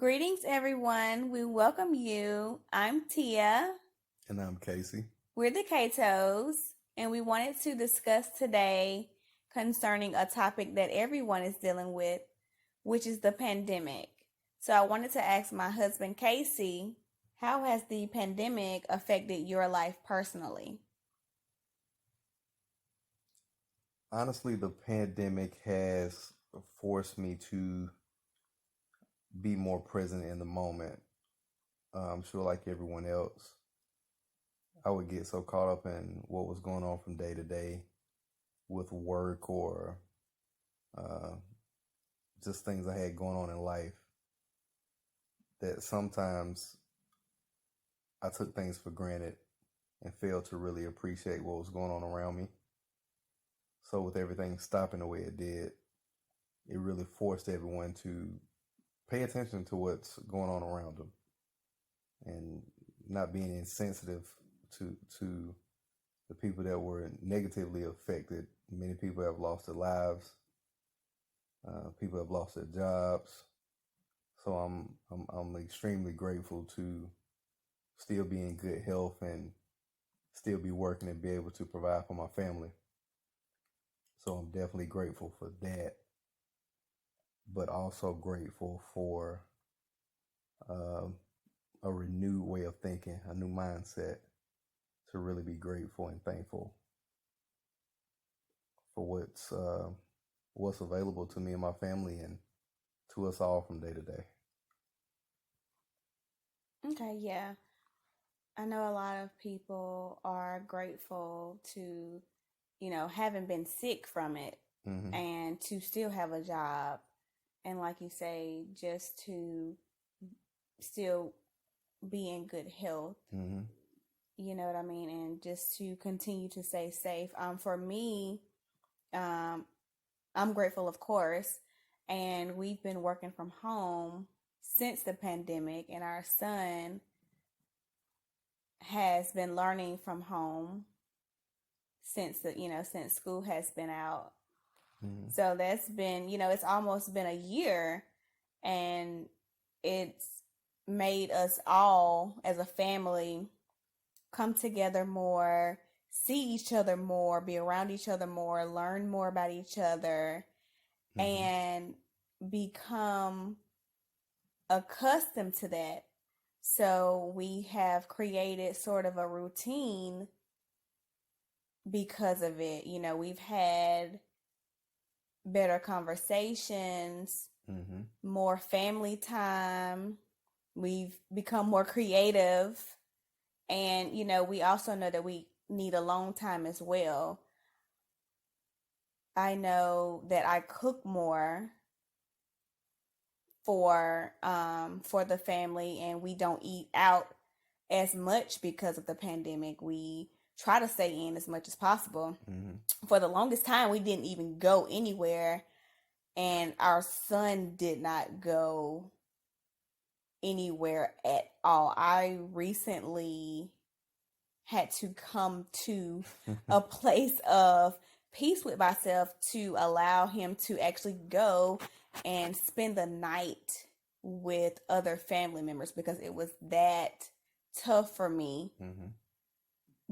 Greetings, everyone. We welcome you. I'm Tia. And I'm Casey. We're the Catoes, and we wanted to discuss today concerning a topic that everyone is dealing with, which is the pandemic. So I wanted to ask my husband, Casey, how has the pandemic affected your life personally? Honestly, the pandemic has forced me to be more present in the moment. I'm sure, like everyone else, I would get so caught up in what was going on from day to day with work or uh, just things I had going on in life that sometimes I took things for granted and failed to really appreciate what was going on around me. So, with everything stopping the way it did, it really forced everyone to pay attention to what's going on around them and not being insensitive to the people that were negatively affected. Many people have lost their lives. People have lost their jobs. So I'm extremely grateful to still be in good health and still be working and be able to provide for my family. So I'm definitely grateful for that, but also grateful for um, a renewed way of thinking, a new mindset to really be grateful and thankful for what's available to me and my family and to us all from day to day. Okay, yeah. I know a lot of people are grateful to, having been sick from it Mm-hmm. and to still have a job. And like you say, just to still be in good health. Mm-hmm. You know what I mean? And just to continue to stay safe. For me, um, I'm grateful, of course. And we've been working from home since the pandemic, and our son has been learning from home since school has been out. Mm-hmm. So that's been, it's almost been a year, and it's made us all as a family come together more, see each other more, be around each other more, learn more about each other, Mm-hmm. and become accustomed to that. So we have created sort of a routine because of it. We've had better conversations, Mm-hmm. more family time. We've become more creative. And, we also know that we need alone time as well. I know that I cook more for the family, and we don't eat out as much because of the pandemic. We try to stay in as much as possible. Mm-hmm. For the longest time, we didn't even go anywhere, and our son did not go anywhere at all. I recently had to come to a place of peace with myself to allow him to actually go and spend the night with other family members, because it was that tough for me Mm-hmm.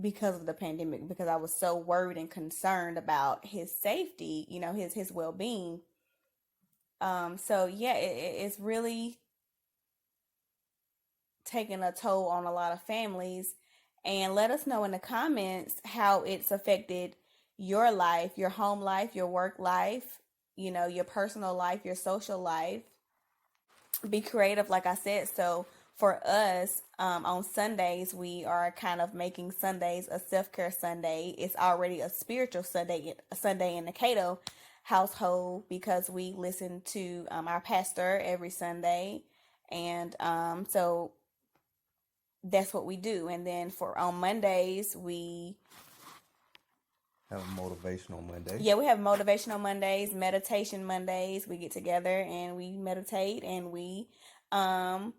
because of the pandemic, because I was so worried and concerned about his safety, his well-being. So yeah, it's really taking a toll on a lot of families. And let us know in the comments how it's affected your life, your home life, your work life, your personal life, your social life. Be creative, like I said. So for us, on Sundays, we are kind of making Sundays a self-care Sunday. It's already a spiritual Sunday in the Catoe household, because we listen to our pastor every Sunday. And so that's what we do. And then for on Mondays, Have a motivational Monday. we have motivational Mondays, meditation Mondays. We get together and we meditate, and we um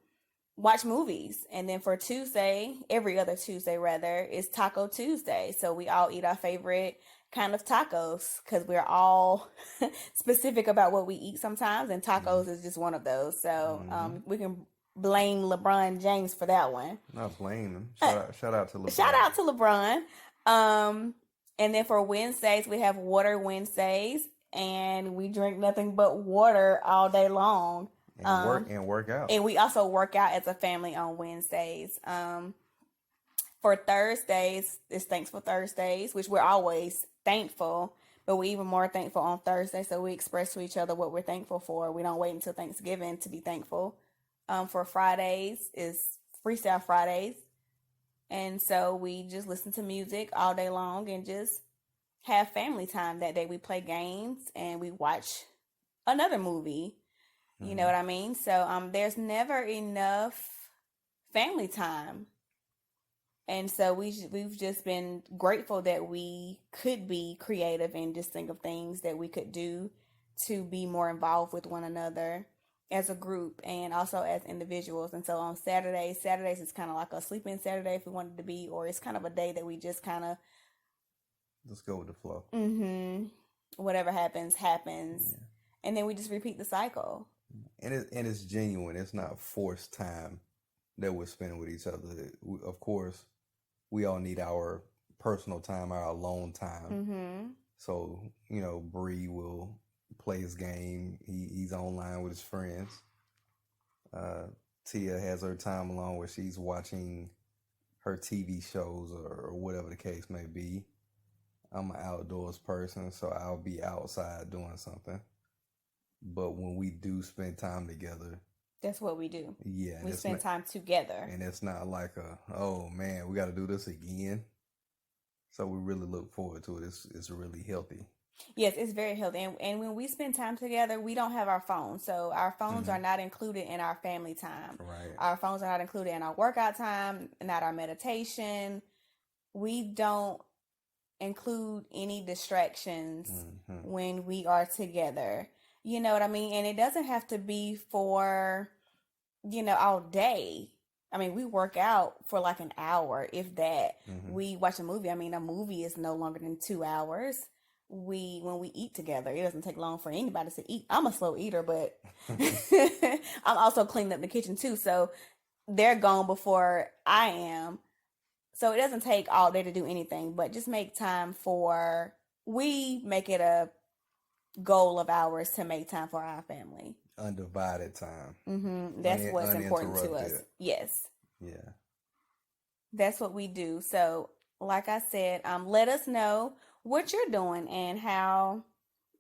watch movies. And then for Tuesday, every other Tuesday rather, is Taco Tuesday. So we all eat our favorite kind of tacos because we're all specific about what we eat sometimes, and tacos is just one of those. So Mm-hmm. we can blame LeBron James for that one. Not blame them. Uh, Shout out to Shout LeBron. out to LeBron. Um, and then for Wednesdays, we have Water Wednesdays, and we drink nothing but water all day long. Um, And work out. and we also work out as a family on Wednesdays. For Thursdays, it's Thankful Thursdays, which we're always thankful, but we're even more thankful on Thursday. So we express to each other what we're thankful for. We don't wait until Thanksgiving to be thankful. For Fridays is Freestyle Fridays. And so we just listen to music all day long and just have family time. That day we play games and we watch another movie. You know Mm-hmm. what I mean? So there's never enough family time. And so we've just been grateful that we could be creative and just think of things that we could do to be more involved with one another as a group and also as individuals. And so on Saturdays is kind of like a sleep-in Saturday if we wanted to be, or it's kind of a day that we just kind of Just go with the flow. whatever happens happens, Yeah. and then we just repeat the cycle. And it's genuine. It's not forced time that we're spending with each other. Of course, we all need our personal time, our alone time. So, Bree will play his game. He's online with his friends. Tia has her time alone where she's watching her TV shows or whatever the case may be. I'm an outdoors person, so I'll be outside doing something. But when we do spend time together, That's what we do. yeah, We spend time together. and it's not like oh man, we got to do this again. So we really look forward to it. It's really healthy. Yes, it's very healthy. And when we spend time together, we don't have our phones. So our phones are not included in our family time. Right. Our phones are not included in our workout time, not our meditation. We don't include any distractions when we are together. You know what I mean? And it doesn't have to be for, all day. I mean, we work out for like an hour, if that. We watch a movie. I mean, a movie is no longer than 2 hours. When we eat together, it doesn't take long for anybody to eat. I'm a slow eater, but I'm also cleaning up the kitchen too. So they're gone before I am. So it doesn't take all day to do anything, but just make time we make it a goal of ours to make time for our family. Undivided time. That's what's important to us. Yes. Yeah. That's what we do. So, like I said, let us know what you're doing and how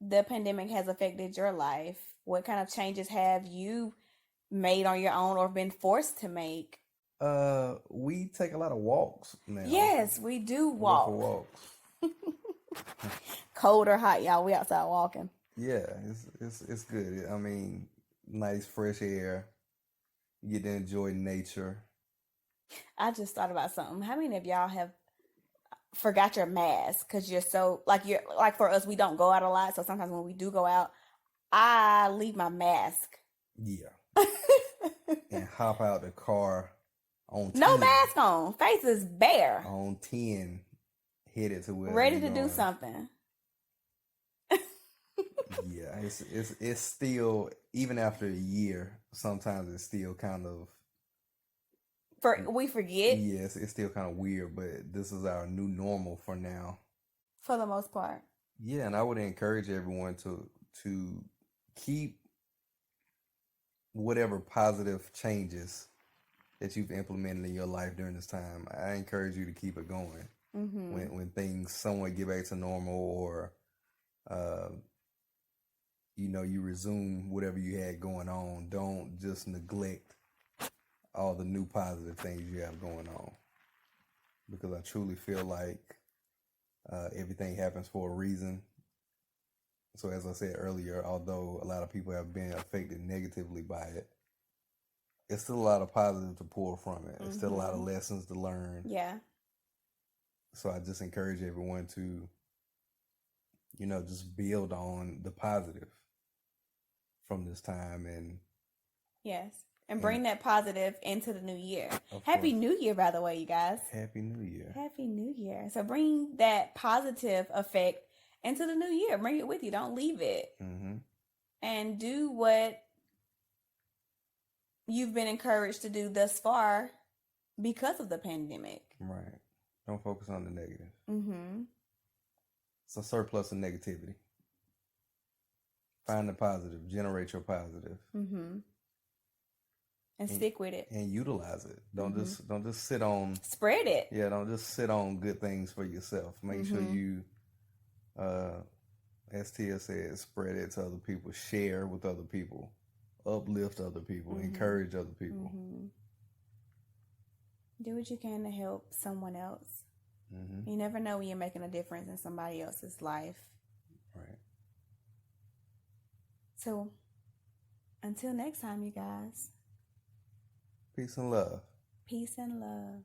the pandemic has affected your life. What kind of changes have you made on your own or been forced to make? We take a lot of walks now. Yes, we do We go walk. for walks. Cold or hot, y'all, we outside walking. Yeah, it's good. I mean, nice fresh air. You get to enjoy nature. I just thought about something. How many of y'all have forgot your mask because you're like for us, we don't go out a lot, so sometimes when we do go out, I leave my mask. Yeah. And hop out the car on 10. No mask on, face is bare, On 10, headed to where ready we to do going. something. Yeah, it's still, even after a year, sometimes it's still kind of We forget yes, it's still kind of weird, but this is our new normal for now. for the most part. Yeah, and I would encourage everyone to keep whatever positive changes that you've implemented in your life during this time. I encourage you to keep it going. When things somewhat get back to normal, or you resume whatever you had going on, don't just neglect all the new positive things you have going on, because I truly feel like everything happens for a reason. So as I said earlier, although a lot of people have been affected negatively by it, it's still a lot of positive to pull from it. It's still a lot of lessons to learn. Yeah. So I just encourage everyone to, just build on the positive from this time. And Yes. and And bring that positive into the new year. of Happy course, New Year, by the way, you guys. Happy New Year. Happy New Year. So bring that positive effect into the new year. Bring it with you. Don't leave it. Mm-hmm. And do what you've been encouraged to do thus far because of the pandemic. Right. Don't focus on the negative. Mm-hmm. It's a surplus of negativity. Find the positive. Generate your positive. Mm-hmm. And stick with it. And utilize it. Don't just sit on. Spread it. Yeah. Don't just sit on good things for yourself. Make sure you, as Tia said, spread it to other people. Share with other people. Uplift other people. Encourage other people. Do what you can to help someone else. You never know when you're making a difference in somebody else's life. Right. So, until next time, you guys. Peace and love. Peace and love.